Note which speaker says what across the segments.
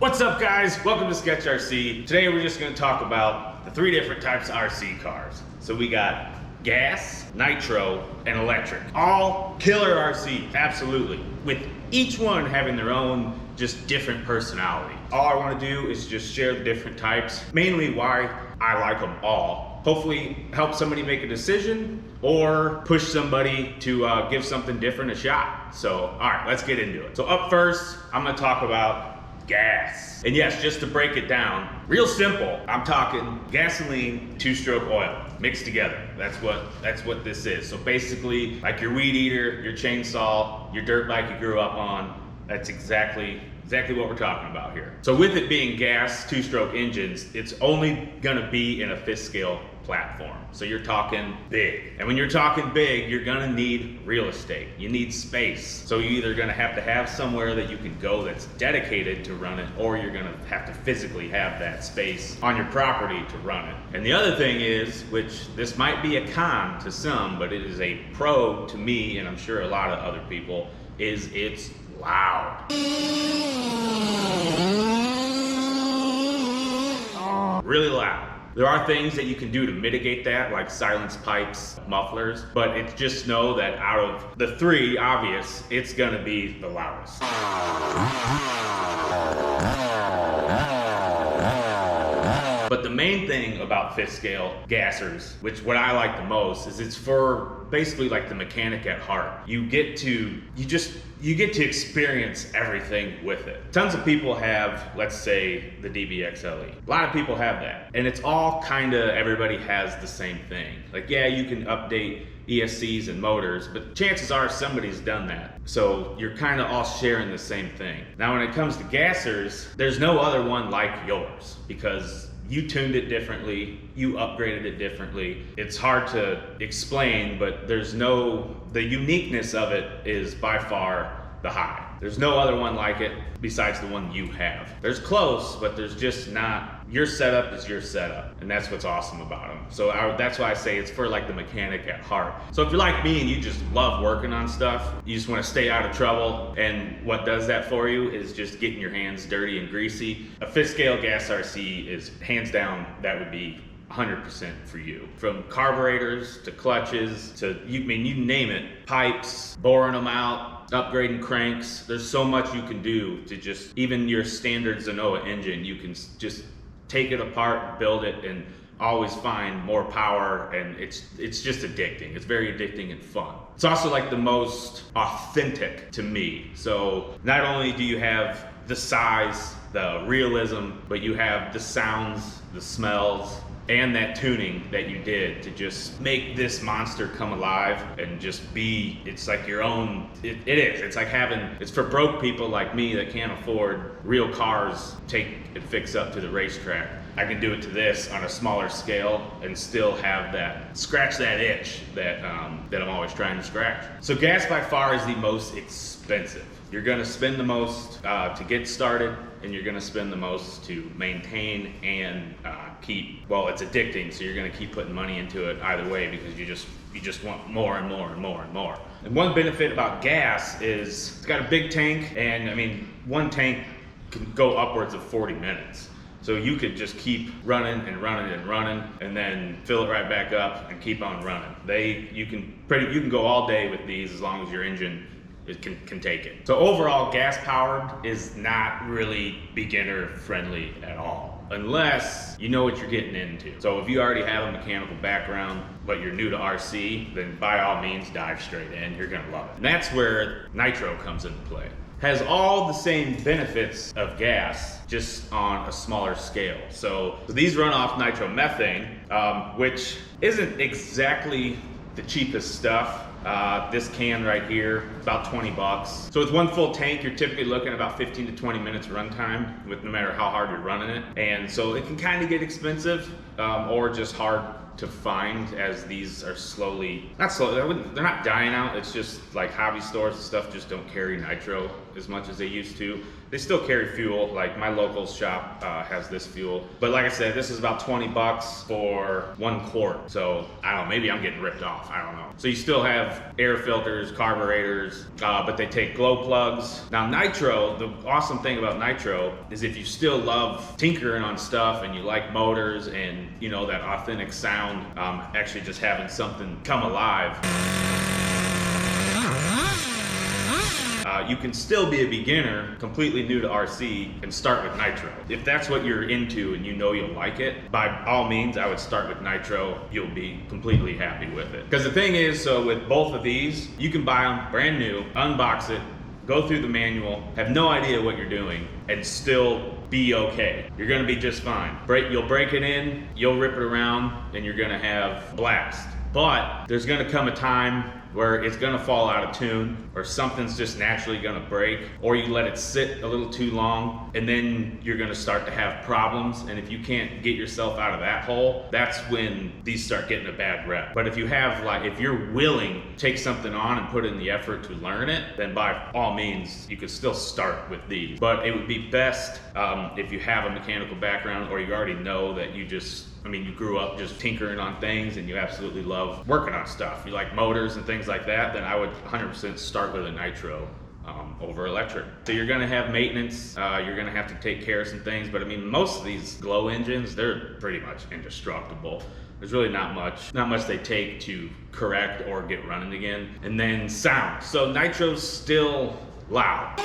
Speaker 1: What's up, guys? Welcome to Sketch RC. Today we're just going to talk about the three different types of RC cars. So we got gas, nitro, and electric. All killer RC, absolutely. With each one having their own just different personality. All I want to do is just share the different types, mainly why I like them all. Hopefully help somebody make a decision or push somebody to give something different a shot. So, all right, let's get into it. So up first, I'm going to talk about gas. And yes, just to break it down, real simple, I'm talking gasoline, two-stroke oil mixed together. That's what this is. So basically, like your weed eater, your chainsaw, your dirt bike you grew up on, that's exactly what we're talking about here. So with it being gas, two-stroke engines, it's only gonna be in a fifth scale platform. So you're talking big. And when you're talking big, you're gonna need real estate. You need space. So you're either gonna have to have somewhere that you can go that's dedicated to run it, or you're gonna have to physically have that space on your property to run it. And the other thing is, which this might be a con to some, but it is a pro to me, and I'm sure a lot of other people, is it's loud. Really loud. There are things that you can do to mitigate that, like silence pipes, mufflers, but it's just know that out of the three obvious, it's gonna be the loudest. But the main thing about fifth scale gassers, which what I like the most, is it's for basically like the mechanic at heart. You get to experience everything with it. Tons of people have, let's say, the DBXLE. A lot of people have that. And it's all kinda, everybody has the same thing. Like, yeah, you can update ESCs and motors, but chances are somebody's done that. So you're kinda all sharing the same thing. Now when it comes to gassers, there's no other one like yours, because you tuned it differently, you upgraded it differently. It's hard to explain, but the uniqueness of it is by far the high. There's no other one like it besides the one you have. There's close, but there's just not. Your setup is your setup, and that's what's awesome about them. So that's why I say it's for like the mechanic at heart. So if you're like me and you just love working on stuff, you just want to stay out of trouble, and what does that for you is just getting your hands dirty and greasy. A fifth scale gas RC is hands down, that would be 100% for you. From carburetors to clutches to, you name it, pipes, boring them out, upgrading cranks. There's so much you can do to just, even your standard Zenoa engine, you can just take it apart, build it, and always find more power, and it's just addicting. It's very addicting and fun. It's also like the most authentic to me. So not only do you have the size, the realism, but you have the sounds, the smells, and that tuning that you did to just make this monster come alive and just be, it's like your own, it is. It's like it's for broke people like me that can't afford real cars, take and fix up to the racetrack. I can do it to this on a smaller scale and still have scratch that itch that I'm always trying to scratch. So gas by far is the most expensive. You're gonna spend the most to get started, and you're gonna spend the most to maintain and keep. Well, it's addicting, so you're gonna keep putting money into it either way, because you just want more and more and more and more. And one benefit about gas is it's got a big tank, and I mean, one tank can go upwards of 40 minutes. So you could just keep running and running and running, and then fill it right back up and keep on running. You can go all day with these as long as your engine can take it. So overall, gas powered is not really beginner friendly at all, unless you know what you're getting into. So if you already have a mechanical background, but you're new to RC, then by all means dive straight in. You're gonna love it. And that's where nitro comes into play. Has all the same benefits of gas, just on a smaller scale. So these run off nitromethane, which isn't exactly the cheapest stuff. This can right here, about 20 bucks. So with one full tank, you're typically looking at about 15 to 20 minutes runtime, with no matter how hard you're running it. And so it can kind of get expensive, or just hard to find as these are slowly, not slowly, they're not dying out. It's just like hobby stores and stuff just don't carry nitro as much as they used to. They still carry fuel, like my local shop has this fuel. But like I said, this is about 20 bucks for 1 quart. So I don't know, maybe I'm getting ripped off, I don't know. So you still have air filters, carburetors, but they take glow plugs. Now nitro, the awesome thing about nitro is if you still love tinkering on stuff and you like motors and you know that authentic sound, actually just having something come alive. You can still be a beginner, completely new to RC, and start with nitro. If that's what you're into and you know you'll like it, by all means, I would start with nitro. You'll be completely happy with it. Because the thing is, so with both of these, you can buy them brand new, unbox it, go through the manual, have no idea what you're doing, and still be okay. You're gonna be just fine. You'll break it in, you'll rip it around, and you're gonna have blast. But there's gonna come a time where it's gonna fall out of tune, or something's just naturally gonna break, or you let it sit a little too long, and then you're gonna start to have problems. And if you can't get yourself out of that hole, that's when these start getting a bad rep. But if you have, like, if you're willing to take something on and put in the effort to learn it, then by all means, you could still start with these. But it would be best if you have a mechanical background, or you already know that you grew up just tinkering on things and you absolutely love working on stuff. You like motors and things like that, then I would 100% start with a nitro over electric. So you're gonna have maintenance, you're gonna have to take care of some things, but I mean, most of these glow engines, they're pretty much indestructible. There's really not much they take to correct or get running again. And then sound. So nitro's still loud.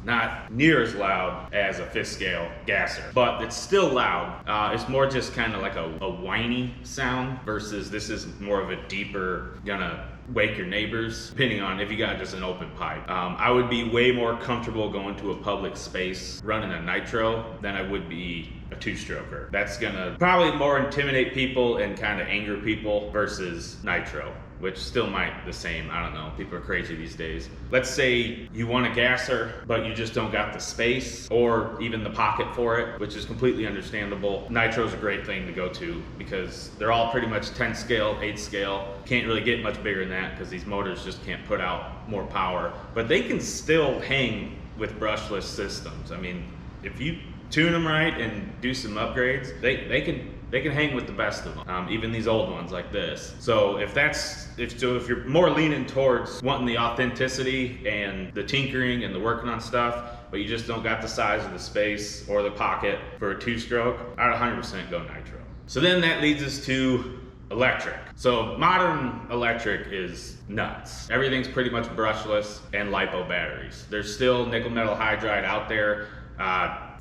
Speaker 1: Not near as loud as a fifth scale gasser, but it's still loud. It's more just kind of like a whiny sound versus this is more of a deeper, gonna wake your neighbors, depending on if you got just an open pipe. I would be way more comfortable going to a public space running a nitro than I would be a 2-stroker. That's gonna probably more intimidate people and kind of anger people versus nitro, which still might the same, I don't know, people are crazy these days. Let's say you want a gasser, but you just don't got the space or even the pocket for it, which is completely understandable. Nitro's a great thing to go to because they're all pretty much 10 scale, 8 scale. Can't really get much bigger than that because these motors just can't put out more power, but they can still hang with brushless systems. I mean, if you tune them right and do some upgrades, they can hang with the best of them, even these old ones like this. So if you're more leaning towards wanting the authenticity and the tinkering and the working on stuff, but you just don't got the size of the space or the pocket for a 2-stroke, I'd 100% go nitro. So then that leads us to electric. So modern electric is nuts. Everything's pretty much brushless and LiPo batteries. There's still nickel metal hydride out there.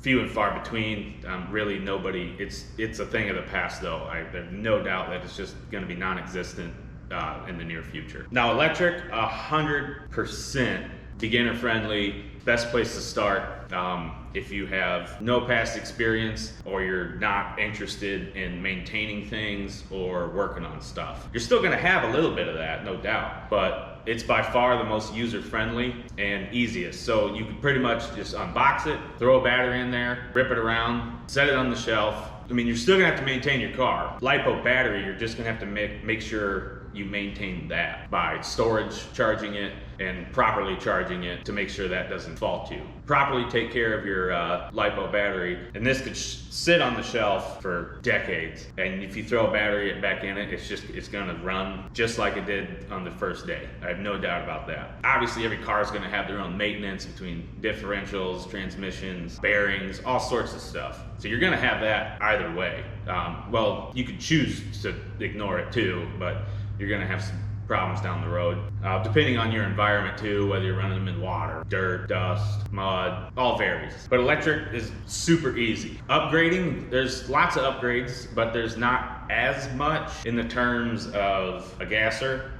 Speaker 1: Few and far between, really nobody, it's a thing of the past though. I have no doubt that it's just gonna be non-existent in the near future. Now electric, 100% beginner friendly, best place to start. If you have no past experience or you're not interested in maintaining things or working on stuff. You're still gonna have a little bit of that, no doubt, but it's by far the most user-friendly and easiest. So you can pretty much just unbox it, throw a battery in there, rip it around, set it on the shelf. I mean, you're still gonna have to maintain your car. LiPo battery, you're just gonna have to make sure you maintain that by storage, charging it, and properly charging it to make sure that doesn't fault you. Properly take care of your LiPo battery, and this could sit on the shelf for decades. And if you throw a battery back in it, it's gonna run just like it did on the first day. I have no doubt about that. Obviously, every car is gonna have their own maintenance between differentials, transmissions, bearings, all sorts of stuff. So you're gonna have that either way. Well, you could choose to ignore it too, but you're gonna have some problems down the road, depending on your environment too, whether you're running them in water, dirt, dust, mud, all varies. But electric is super easy. Upgrading, there's lots of upgrades, but there's not as much in the terms of a gasser.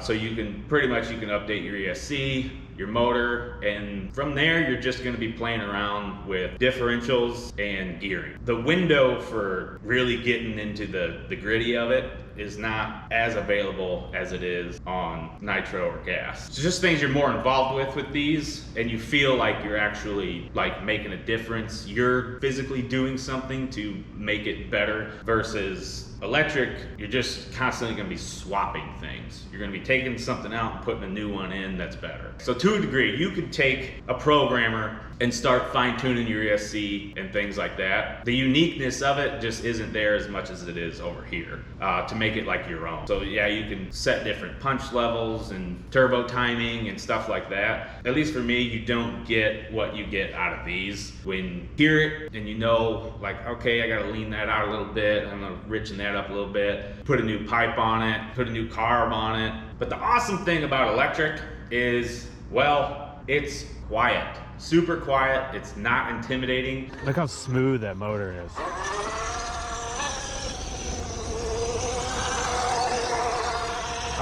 Speaker 1: So you can update your ESC, your motor, and from there you're just going to be playing around with differentials and gearing. The window for really getting into the gritty of it is not as available as it is on nitro or gas. It's just things you're more involved with these, and you feel like you're actually like making a difference. You're physically doing something to make it better versus electric, you're just constantly going to be swapping things. You're going to be taking something out and putting a new one in that's better. So to a degree, you could take a programmer and start fine-tuning your ESC and things like that. The uniqueness of it just isn't there as much as it is over here to make it like your own. So yeah, you can set different punch levels and turbo timing and stuff like that. At least for me, you don't get what you get out of these. When you hear it and you know, like, okay, I gotta lean that out a little bit, I'm gonna richen that up a little bit, put a new pipe on it, put a new carb on it. But the awesome thing about electric is, well, it's quiet. Super quiet, it's not intimidating.
Speaker 2: Look how smooth that motor is.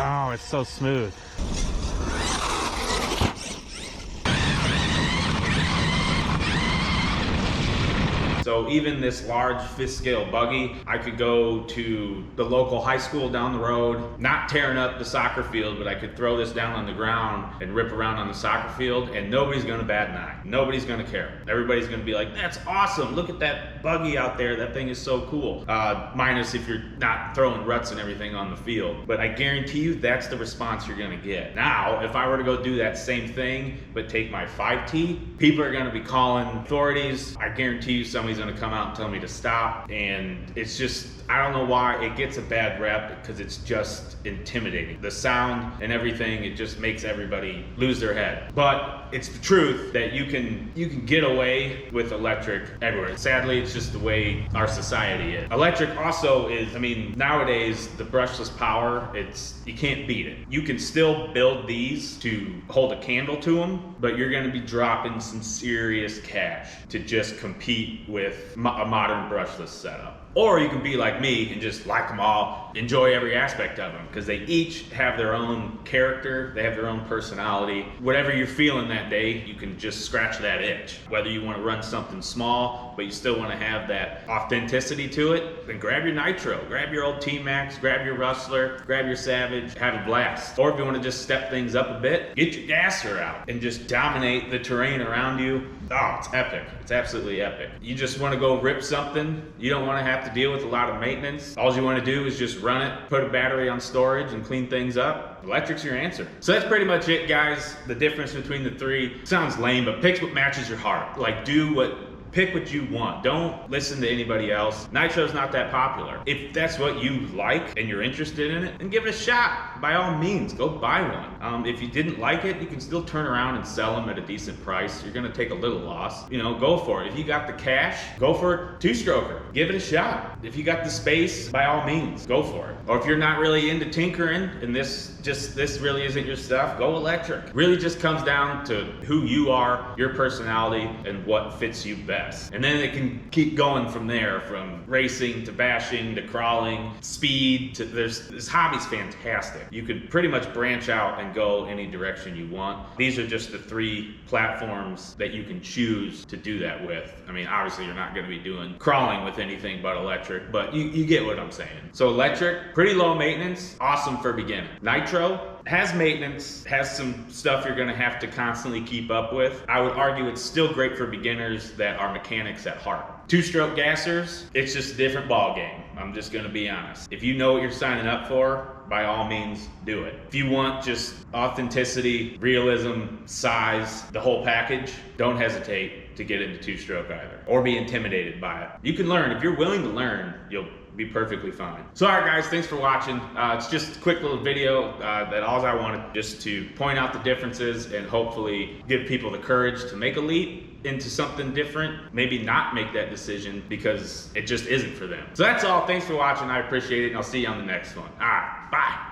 Speaker 2: Oh, it's so smooth.
Speaker 1: So even this large fifth scale buggy, I could go to the local high school down the road, not tearing up the soccer field, but I could throw this down on the ground and rip around on the soccer field, and nobody's gonna bat an eye. Nobody's gonna care. Everybody's gonna be like, that's awesome, look at that buggy out there, that thing is so cool. Minus if you're not throwing ruts and everything on the field. But I guarantee you that's the response you're gonna get. Now, if I were to go do that same thing, but take my 5T, people are gonna be calling authorities. I guarantee you somebody's gonna come out and tell me to stop, and it's just, I don't know why it gets a bad rep, because it's just intimidating. The sound and everything, it just makes everybody lose their head. But it's the truth that you can get away with electric everywhere. Sadly, it's just the way our society is. Electric also is, I mean, nowadays the brushless power, you can't beat it. You can still build these to hold a candle to them, but you're gonna be dropping some serious cash to just compete with a modern brushless setup. Or you can be like me and just like them all, enjoy every aspect of them, because they each have their own character, they have their own personality. Whatever you're feeling that day, you can just scratch that itch. Whether you want to run something small, but you still want to have that authenticity to it, then grab your Nitro, grab your old T-Max, grab your Rustler, grab your Savage, have a blast. Or if you want to just step things up a bit, get your gasser out and just dominate the terrain around you. Oh, it's epic. It's absolutely epic. You just want to go rip something. You don't want to have to deal with a lot of maintenance. All you want to do is just run it, put a battery on storage, and clean things up. Electric's your answer. So that's pretty much it, guys. The difference between the three sounds lame, but pick what matches your heart. Like, pick what you want. Don't listen to anybody else. Nitro's not that popular. If that's what you like and you're interested in it, then give it a shot. By all means, go buy one. If you didn't like it, you can still turn around and sell them at a decent price. You're gonna take a little loss. You know, go for it. If you got the cash, go for a two-stroker. Give it a shot. If you got the space, by all means, go for it. Or if you're not really into tinkering and this really isn't your stuff, go electric. Really just comes down to who you are, your personality, and what fits you best. And then it can keep going from there, from racing to bashing to crawling, speed to this hobby's fantastic. You could pretty much branch out and go any direction you want. These are just the three platforms that you can choose to do that with. I mean, obviously you're not going to be doing crawling with anything but electric, but you get what I'm saying. So electric, pretty low maintenance, awesome for beginning. Nitro has maintenance, has some stuff you're going to have to constantly keep up with. I would argue it's still great for beginners that are mechanics at heart. Two-stroke gassers, it's just a different ball game. I'm just going to be honest. If you know what you're signing up for, by all means, do it. If you want just authenticity, realism, size, the whole package, don't hesitate to get into two-stroke either, or be intimidated by it. You can learn. If you're willing to learn, you'll be perfectly fine. So all right, guys, thanks for watching. It's just a quick little video that all I wanted just to point out the differences and hopefully give people the courage to make a leap into something different, maybe not make that decision because it just isn't for them. So that's all. Thanks for watching. I appreciate it, and I'll see you on the next one. All right, bye.